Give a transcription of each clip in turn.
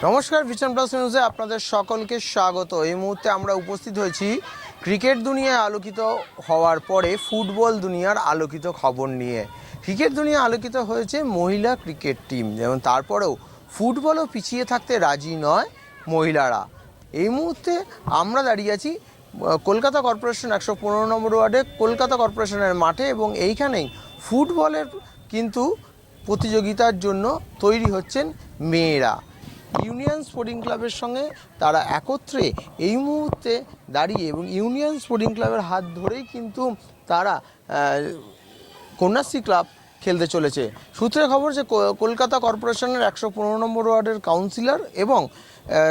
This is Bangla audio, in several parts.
নমস্কার, ভিশন প্লাস নিউজে আপনাদের সকলকে স্বাগত। এই মুহূর্তে আমরা উপস্থিত হয়েছি ক্রিকেট দুনিয়ায় আলোকিত হওয়ার পরে ফুটবল দুনিয়ার আলোকিত খবর নিয়ে। ক্রিকেট দুনিয়া আলোকিত হয়েছে মহিলা ক্রিকেট টিম, যেমন তারপরেও ফুটবলও পিছিয়ে থাকতে রাজি নয় মহিলারা। এই মুহূর্তে আমরা দাঁড়িয়ে আছি কলকাতা কর্পোরেশন 115 নম্বর ওয়ার্ডে কলকাতা কর্পোরেশনের মাঠে, এবং এইখানেই ফুটবলের কিন্তু প্রতিযোগিতার জন্য তৈরি হচ্ছেন মেয়েরা। ইউনিয়ন স্পোর্টিং ক্লাবের সঙ্গে তারা একত্রে এই মুহূর্তে দাঁড়িয়ে, এবং ইউনিয়ন স্পোর্টিং ক্লাবের হাত ধরেই কিন্তু তারা কন্যাশ্রী ক্লাব খেলতে চলেছে। সূত্রের খবর যে কলকাতা কর্পোরেশনের 115 নম্বর ওয়ার্ডের কাউন্সিলর এবং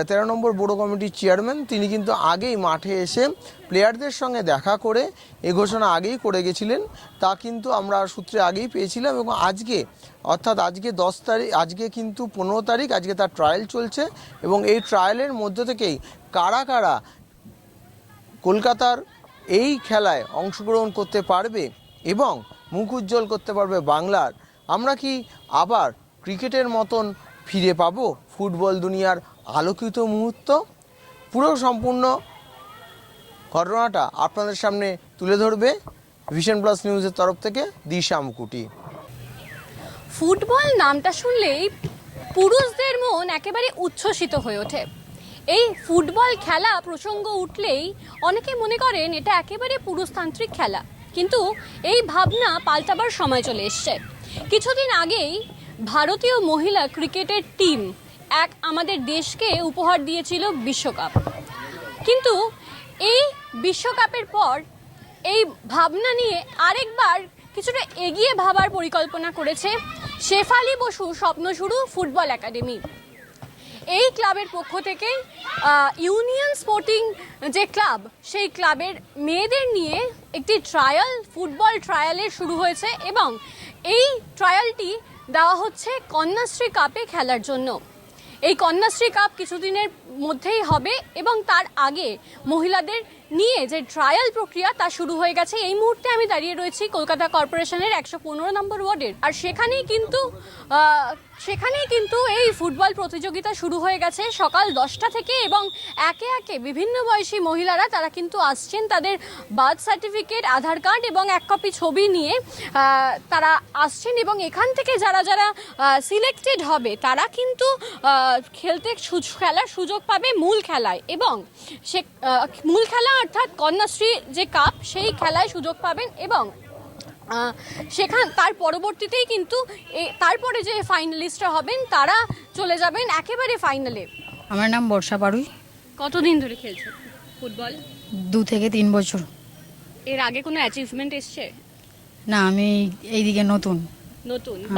13 নম্বর বোর্ড কমিটির চেয়ারম্যান, তিনি কিন্তু আগেই মাঠে এসে প্লেয়ারদের সঙ্গে দেখা করে এ ঘোষণা আগেই করে গেছিলেন। তা কিন্তু আমরা সূত্রে আগেই পেয়েছিলাম, এবং আজকে অর্থাৎ আজকে 10 তারিখ, আজকে কিন্তু 15 তারিখ, আজকে তার ট্রায়াল চলছে, এবং এই ট্রায়ালের মধ্য থেকেই কারা কারা কলকাতার এই খেলায় অংশগ্রহণ করতে পারবে এবং মুখ উজ্জ্বল করতে পারবে বাংলার। আমরা কি আবার ক্রিকেটের মতন ফিরে পাবো ফুটবল দুনিয়ার আলোকিত মুহূর্ত? পুরো সম্পূর্ণ ঘটনাটা আপনাদের সামনে তুলে ধরবে ভিশন প্লাস নিউজের তরফ থেকে দিশা মুকুটি। ফুটবল নামটা শুনলেই পুরুষদের মন একেবারে উচ্ছ্বসিত হয়ে ওঠে। এই ফুটবল খেলা প্রসঙ্গ উঠলেই অনেকে মনে করেন এটা একেবারে পুরুষতান্ত্রিক খেলা, কিন্তু এই ভাবনা পাল্টাবার সময় চলে এসছে। কিছুদিন আগেই ভারতীয় মহিলা ক্রিকেটের টিম আমাদের দেশকে উপহার দিয়েছিল বিশ্বকাপ, কিন্তু এই বিশ্বকাপের পর এই ভাবনা নিয়ে আরেকবার কিছুটা এগিয়ে ভাবার পরিকল্পনা করেছে শেফালি বসু স্বপ্ন শুরু ফুটবল একাডেমি। এই ক্লাবের পক্ষ থেকে ইউনিয়ন স্পোর্টিং যে ক্লাব, সেই ক্লাবের মেয়েদের নিয়ে একটি ফুটবল ট্রায়ালের শুরু হয়েছে, এবং এই ট্রায়ালটি দেওয়া হচ্ছে কন্যাশ্রী কাপে খেলার জন্য। এই কন্যাশ্রী কাপ কিছুদিনের মধ্যেই হবে, এবং তার আগে মহিলাদের নিয়ে যে ট্রায়াল প্রক্রিয়া তা শুরু হয়ে গেছে। এই মুহূর্তে আমি দাঁড়িয়ে রয়েছি কলকাতা কর্পোরেশনের 115 নম্বর ওয়ার্ডের, আর সেখানেই কিন্তু এই ফুটবল প্রতিযোগিতা শুরু হয়ে গেছে সকাল 10টা থেকে, এবং একে একে বিভিন্ন বয়সী মহিলারা তারা কিন্তু আসছেন তাদের বার্থ সার্টিফিকেট, আধার কার্ড এবং এক কপি ছবি নিয়ে তারা আসছেন, এবং এখান থেকে যারা যারা সিলেক্টেড হবে তারা কিন্তু খেলার সুযোগ পাবে মূল খেলায়, এবং সে মূল খেলা অর্থাৎ কন্যাশ্রী যে কাপ, সেই খেলায় সুযোগ পাবেন, এবং তার পরবর্তীতেই কিন্তু তারপরে যে ফাইনালিস্টরা হবেন তারা চলে যাবেন একেবারে ফাইনালে। আমার নাম বর্ষা বারুই। কতদিন ধরে খেলছো ফুটবল? 2 থেকে 3 বছর। এর আগে কোনো অ্যাচিভমেন্ট এসছে? না, আমি এইদিকে নতুন।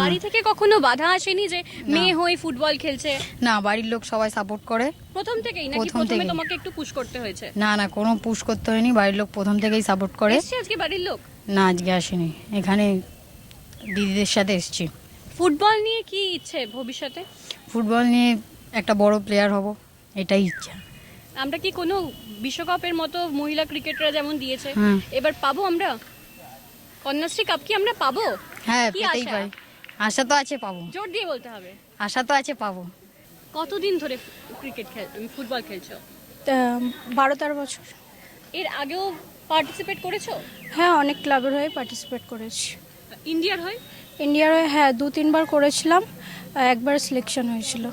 বাড়ি থেকে কখনো বাধা আসেনি যে মেয়ে হয়ে ফুটবল খেলছে? না, বাড়ির লোক সবাই সাপোর্ট করে প্রথম থেকেই, নাকি প্রথমে তোমাকে একটু পুশ করতে হয়েছে? না না, কোনো পুশ করতে হয়নি, বাড়ির লোক প্রথম থেকেই সাপোর্ট করে। এসছে আজকে বাড়ির লোক? না, আজকে আসেনি, এখানে দিদিদের সাথে এসেছি। ফুটবল নিয়ে কি ইচ্ছে ভবিষ্যতে? ফুটবল নিয়ে একটা বড় প্লেয়ার হব, এটাই ইচ্ছা। আমরা কি কোনো বিশ্বকাপের মতো মহিলা ক্রিকেটাররা যেমন দিয়েছে এবার পাবো আমরা? কন্যাশ্রী কাপ কি আমরা পাবো? হ্যাঁ, পেতেই পারি, আশা তো আছে পাবো। জোর দিয়ে বলতে হবে, আশা তো আছে পাবো। কতদিন ধরে ফুটবল খেলছো? 12-13 বছর। এর আগেও পার্টিসিপেট করেছো? হ্যাঁ, অনেক ক্লাবের হয়ে পার্টিসিপেট করেছি। ইন্ডিয়ার হয়ে? ইন্ডিয়ার হয়ে হ্যাঁ 2-3 বার করেছিলাম, একবার সিলেকশন হয়েছিল।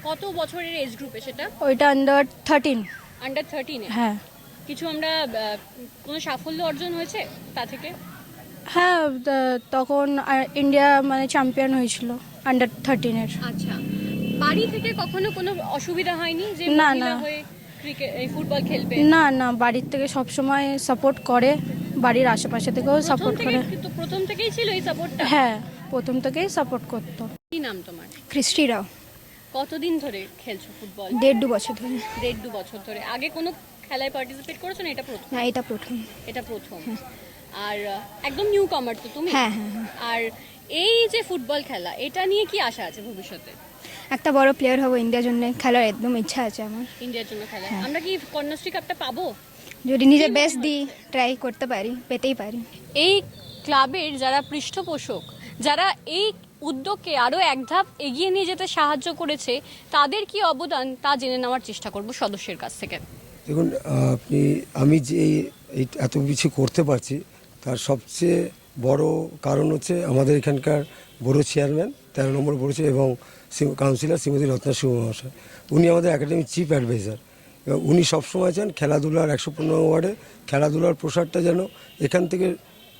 কত বছরের এজ গ্রুপে সেটা? ওইটা আন্ডার 13। আন্ডার 13 হ্যাঁ। কিছু আমরা কোনো সাফল্য অর্জন হয়েছে তা থেকে? হ্যাঁ, তখন ইন্ডিয়া মানে চ্যাম্পিয়ন হয়েছিল আন্ডার 13-এর। আচ্ছা, বাড়ি থেকে কখনো কোনো অসুবিধা হয়নি যে না মহিলা না হয়ে ফুটবল খেলবে? না না, বাড়ির থেকে সবসময় সাপোর্ট করে, বাড়ির আশেপাশে থেকেও সাপোর্ট করে। প্রথম থেকেই ছিল এই সাপোর্টটা? হ্যাঁ, প্রথম থেকেই সাপোর্ট করতো। কি নাম তোমার? ক্রিস্টি রাও। কতদিন ধরে খেলছো ফুটবল? 1.5 বছর ধরে। 1.5 বছর ধরে। আগে কোনো খেলায় পার্টিসিপেট করেছো না এটা প্রথম? না, এটা প্রথম। এটা প্রথম। আর একদম নিউ কামার তো তুমি? হ্যাঁ হ্যাঁ। আর এই যে ফুটবল খেলা, এটা নিয়ে কি আশা আছে ভবিষ্যতে? একটা বড় প্লেয়ার হব, ইন্ডিয়ার জন্য খেলার একদম ইচ্ছা আছে আমার। ইন্ডিয়ার জন্য খেলা? আমরা কি কন্যাশ্রী কাপটা পাবো? যদি নিজে বেস্ট দিই, ট্রাই করতে পারি, পেতেই পারি। এই ক্লাবের যারা পৃষ্ঠপোষক, যারা এই উদ্যোগকে আরও এক ধাপ এগিয়ে নিয়ে যেতে সাহায্য করেছে, তাদের কি অবদান তা জেনে নেওয়ার চেষ্টা করব সদস্যের কাছ থেকে। দেখুন, আমি যে এই এত কিছু করতে পারছি তার সবচেয়ে বড় কারণ হচ্ছে আমাদের এখানকার বড় চেয়ারম্যান 13 নম্বর বড় এবং কাউন্সিলর শ্রীমতী রত্না শিব মহাশয়। উনি আমাদের একাডেমির চিফ অ্যাডভাইজার এবং উনি সবসময় চান খেলাধুলার 115 ওয়ার্ডে খেলাধুলার প্রসারটা যেন এখান থেকে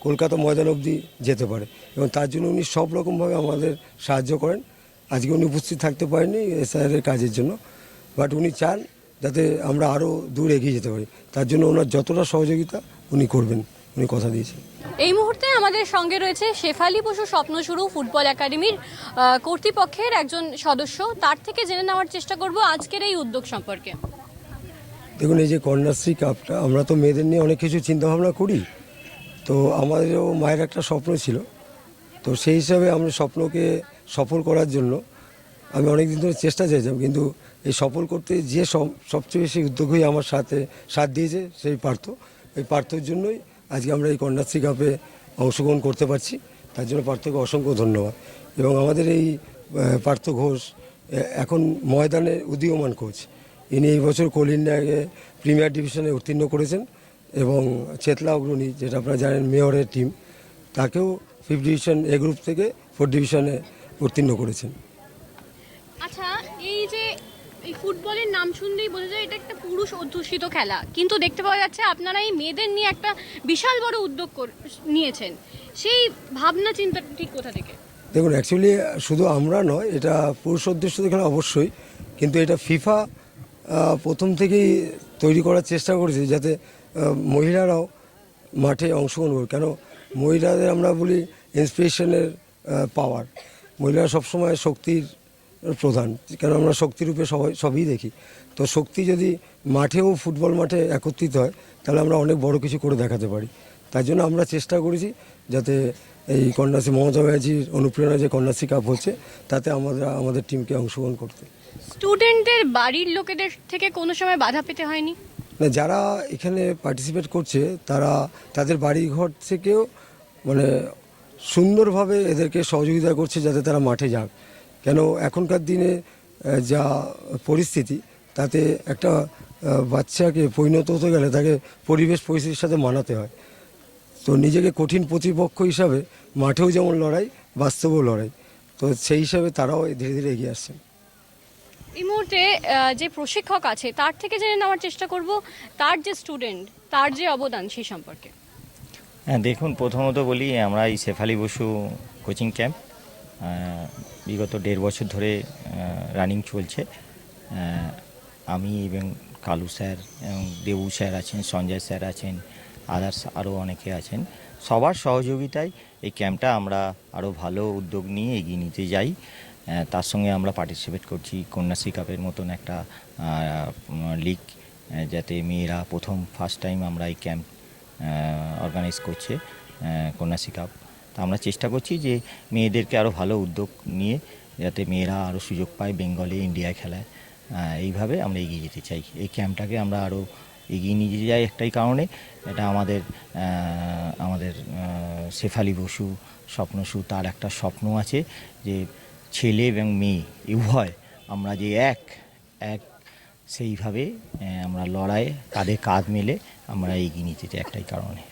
কলকাতা ময়দান অবধি যেতে পারে এবং তার জন্য উনি সব রকমভাবে আমাদের সাহায্য করেন। আজকে উনি উপস্থিত থাকতে পারেননি এসআইআরের কাজের জন্য, বাট উনি চান যাতে আমরা আরও দূর এগিয়ে যেতে পারি, তার জন্য ওনার যতটা সহযোগিতা উনি করবেন, উনি কথা দিয়েছেন। এই মুহূর্তে আমাদের সঙ্গে রয়েছে শেফালি বসু স্বপ্ন শুরু ফুটবল একাডেমির কর্তৃপক্ষের একজন সদস্য, তার থেকে জেনে নেওয়ার চেষ্টা করব আজকের এই উদ্যোগ সম্পর্কে। দেখুন, এই যে কন্যাশ্রী কাপটা, আমরা তো মেয়েদের নিয়ে অনেক কিছু চিন্তাভাবনা করি, তো আমাদেরও মায়ের একটা স্বপ্ন ছিল, তো সেই হিসাবে আমরা স্বপ্নকে সফল করার জন্য আমি অনেক দিন ধরে চেষ্টা চাইছিলাম, কিন্তু এই সফল করতে যে সবচেয়ে বেশি উদ্যোগী আমার সাথ দিয়েছে সেই এই পার্থর জন্যই আজকে আমরা এই কন্যাশ্রী কাপে অংশগ্রহণ করতে পারছি। তার জন্য পার্থকে অসংখ্য ধন্যবাদ। এবং আমাদের এই পার্থ ঘোষ এখন ময়দানে উদীয়মান কোচ, ইনি এই বছর কোল ইন্ডিয়াকে প্রিমিয়ার ডিভিশনে উত্তীর্ণ করেছেন এবং চেতলা অগ্রণী, যেটা আপনারা জানেন মেয়রের টিম, তাকেও 5th ডিভিশন এ গ্রুপ থেকে 4th ডিভিশনে উত্তীর্ণ করেছেন। আচ্ছা, এই যে এই ফুটবলের নাম শুনলেই বোঝা যায় এটা একটা পুরুষ অধ্যুষিত খেলা, কিন্তু দেখতে পাওয়া যাচ্ছে আপনারা এই মেয়েদের নিয়ে একটা বিশাল বড় উদ্যোগ নিয়েছেন, সেই ভাবনা চিন্তা ঠিক কোথা থেকে? দেখুন, অ্যাকচুয়ালি শুধু আমরা নয়, এটা পুরুষ অধ্যুষিত খেলা অবশ্যই, কিন্তু এটা ফিফা প্রথম থেকেই তৈরি করার চেষ্টা করেছে যাতে মহিলারাও মাঠে অংশগ্রহণ করে। কেন মহিলাদের আমরা বলি ইন্সপিরেশনের পাওয়ার, মহিলারা সবসময় শক্তির প্রধান, কেন আমরা শক্তিরূপে সবই দেখি। তো শক্তি যদি মাঠেও ফুটবল মাঠে একত্রিত হয় তাহলে আমরা অনেক বড় কিছু করে দেখাতে পারি। তার জন্য আমরা চেষ্টা করেছি যাতে এই কন্যাশ্রী মমতা ব্যানার্জির অনুপ্রেরণা যে কন্যাশ্রী কাপ হচ্ছে তাতে আমাদের টিমকে অংশগ্রহণ করতে। স্টুডেন্টদের বাড়ির লোকেদের থেকে কোনো সময় বাধা পেতে হয়নি? না, যারা এখানে পার্টিসিপেট করছে তাদের বাড়ি ঘর থেকেও মানে সুন্দরভাবে এদেরকে সহযোগিতা করছে যাতে তারা মাঠে যাক। কেন এখনকার দিনে যা পরিস্থিতি, তাতে একটা বাচ্চাকে পরিণত হতে গেলে তাকে পরিবেশ পরিস্থিতির সাথে মানাতে হয়। তো নিজেকে কঠিন প্রতিপক্ষ হিসাবে মাঠেও যেমন লড়াই, বাস্তবেও লড়াই, তো সেই হিসাবে তারাও ধীরে ধীরে এগিয়ে আসছেন। এই মুহূর্তে যে প্রশিক্ষক আছে তার থেকে জেনে নেওয়ার চেষ্টা করব তার যে স্টুডেন্ট, তার যে অবদান সেই সম্পর্কে। হ্যাঁ, দেখুন, প্রথমত বলি আমরা এই শেফালি বসু কোচিং ক্যাম্প বিগত 1.5 বছর ধরে রানিং চলছে। আমি এবং কালু স্যার এবং দেবু স্যার আছেন, সঞ্জয় স্যার আছেন, আদার্স আরও অনেকে আছেন, সবার সহযোগিতায় এই ক্যাম্পটা আমরা আরও ভালো উদ্যোগ নিয়ে এগিয়ে নিতে যাই। তার সঙ্গে আমরা পার্টিসিপেট করছি কন্যাশ্রী কাপের মতন একটা লিগ, যাতে মেয়েরা ফার্স্ট টাইম আমরা এই ক্যাম্প অর্গানাইজ করছে কন্যাশ্রী কাপ। তা আমরা চেষ্টা করছি যে মেয়েদেরকে আরও ভালো উদ্যোগ নিয়ে যাতে মেয়েরা আরও সুযোগ পায় বেঙ্গলে, ইন্ডিয়ায় খেলায়। এইভাবে আমরা এগিয়ে যেতে চাই। এই ক্যাম্পটাকে আমরা আরও এগিয়ে নিয়ে যেতে যাই একটাই কারণে, এটা আমাদের শেফালি বসু স্বপ্নসু, তার একটা স্বপ্ন আছে যে ছেলে এবং মেয়ে উভয় আমরা যে এক সেইভাবে আমরা লড়াই কাঁধে কাঁধ মেলে আমরা এগিয়ে নিতে চাই একটাই কারণে।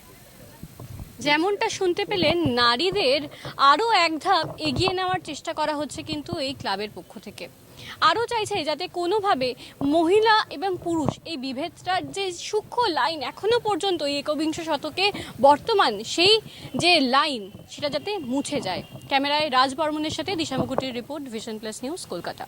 যেমনটা শুনতে পেলেন, নারীদের আরও এক ধাপ এগিয়ে নেওয়ার চেষ্টা করা হচ্ছে কিন্তু এই ক্লাবের পক্ষ থেকে। আরও চাইছে যাতে কোনোভাবে মহিলা এবং পুরুষ এই বিভেদটার যে সূক্ষ্ম লাইন এখনও পর্যন্ত এই 21 শতকে বর্তমান, সেই যে লাইন সেটা যাতে মুছে যায়। ক্যামেরায় রাজ বর্মনের সাথে দিশা মুকুটির রিপোর্ট, ভিশন প্লাস নিউজ, কলকাতা।